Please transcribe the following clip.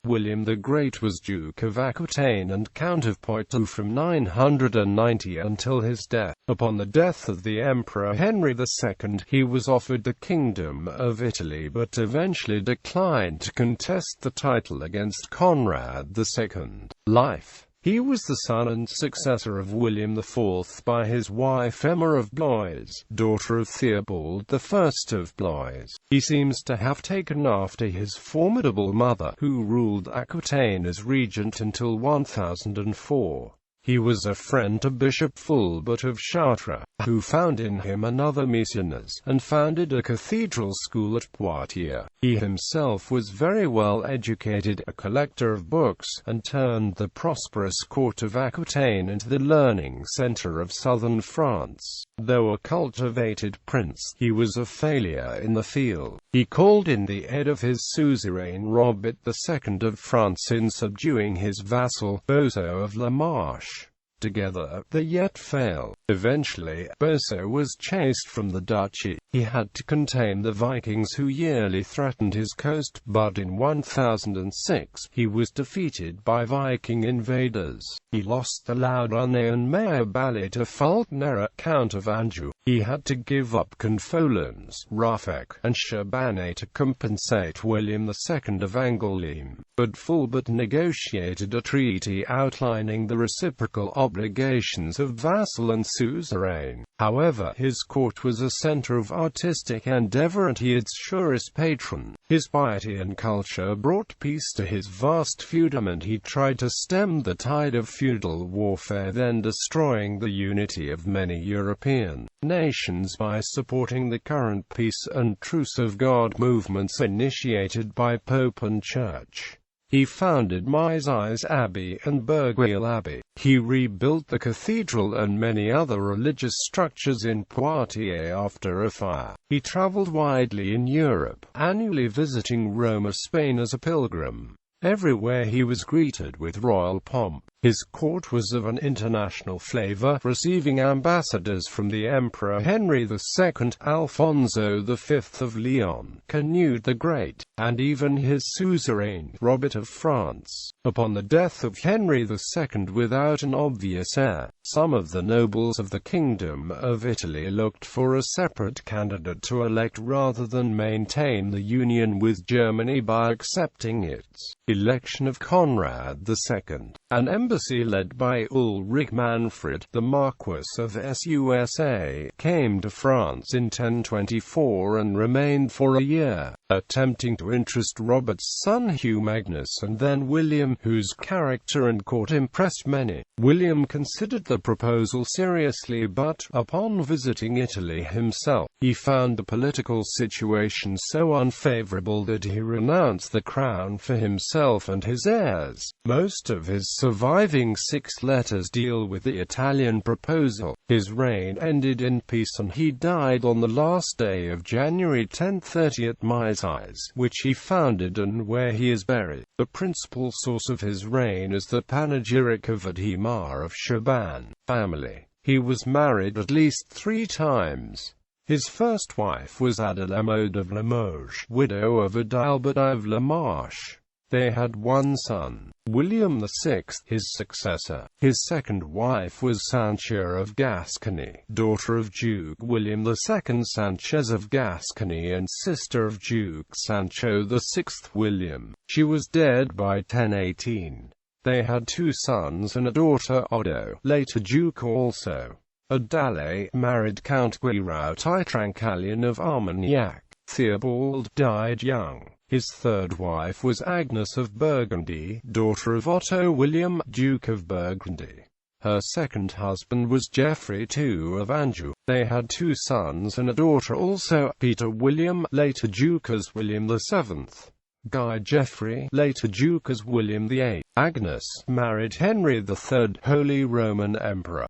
William the Great was Duke of Aquitaine and Count of Poitou from 990 until his death. Upon the death of the Emperor Henry II, he was offered the Kingdom of Italy but eventually declined to contest the title against Conrad II. Life. He was the son and successor of William IV by his wife Emma of Blois, daughter of Theobald I of Blois. He seems to have taken after his formidable mother, who ruled Aquitaine as regent until 1004. He was a friend to Bishop Fulbert of Chartres, who found in him another Mæcenas, and founded a cathedral school at Poitiers. He himself was very well educated, a collector of books, and turned the prosperous court of Aquitaine into the learning center of southern France. Though a cultivated prince, he was a failure in the field. He called in the aid of his suzerain Robert II of France in subduing his vassal, Poitou of La Marche. Together, they yet failed. Eventually, Poitou was chased from the duchy. He had to contain the Vikings who yearly threatened his coast, but in 1006, he was defeated by Viking invaders. He lost the Laudonnian Mayor Ballet to Fulk-Nerra, Count of Anjou. He had to give up Confolens, Ruffec, and Chabanais to compensate William II of Angoulême. But Fulbert negotiated a treaty outlining the reciprocal obligations of vassal and suzerain. However, his court was a center of artistic endeavor and he its surest patron. His piety and culture brought peace to his vast fiefdom and he tried to stem the tide of feudal warfare, then destroying the unity of many European nations by supporting the current peace and truce of God movements initiated by Pope and Church. He founded Maisons Abbey and Berguil Abbey. He rebuilt the cathedral and many other religious structures in Poitiers after a fire. He traveled widely in Europe, annually visiting Rome or Spain as a pilgrim. Everywhere he was greeted with royal pomp. His court was of an international flavor, receiving ambassadors from the Emperor Henry II, Alfonso V of Leon, Canute the Great, and even his suzerain, Robert of France. Upon the death of Henry II without an obvious heir, some of the nobles of the Kingdom of Italy looked for a separate candidate to elect rather than maintain the union with Germany by accepting its election of Conrad II. An embassy led by Ulrich Manfred, the Marquis of Susa, came to France in 1024 and remained for a year, attempting to interest Robert's son Hugh Magnus and then William, whose character and court impressed many. William considered the proposal seriously but, upon visiting Italy himself, he found the political situation so unfavorable that he renounced the crown for himself and his heirs. Most of his surviving 6 letters deal with the Italian proposal. His reign ended in peace and he died on the last day of January 1030 at Maisons, which he founded and where he is buried. The principal source of his reign is the panegyric of Adhemar of Chaban family. He was married at least 3 times. His first wife was Adelmode of Limoges, widow of Adalbert of La Marche. They had 1 son, William VI, his successor. His second wife was Sancha of Gascony, daughter of Duke William II Sanchez of Gascony and sister of Duke Sancho VI William. She was dead by 1018. They had 2 sons and a daughter, Odo, later Duke also. Adale married Count Guiraut Trancallion of Armagnac. Theobald died young. His third wife was Agnes of Burgundy, daughter of Otto William, Duke of Burgundy. Her second husband was Geoffrey II of Anjou. They had 2 sons and a daughter also, Peter William, later Duke as William VII. Guy Geoffrey, later Duke as William VIII. Agnes married Henry III, Holy Roman Emperor.